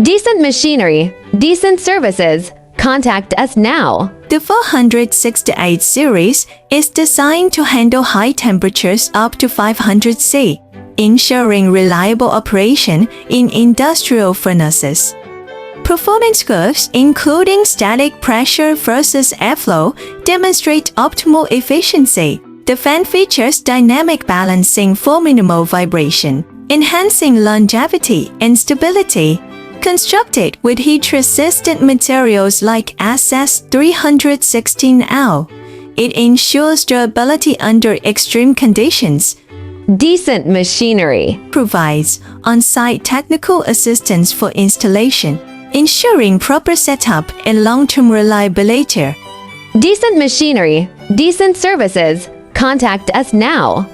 Decent machinery, decent services. Contact us now. The 468 series is designed to handle high temperatures up to 500 C, ensuring reliable operation in industrial furnaces. Performance curves, including static pressure versus airflow, demonstrate optimal efficiency. The fan features dynamic balancing for minimal vibration, enhancing longevity and stability. Constructed with heat-resistant materials like SS316L, it ensures durability under extreme conditions. Decent machinery Provides on-site technical assistance for installation, ensuring proper setup and long-term reliability. Decent machinery, decent services. Contact us now.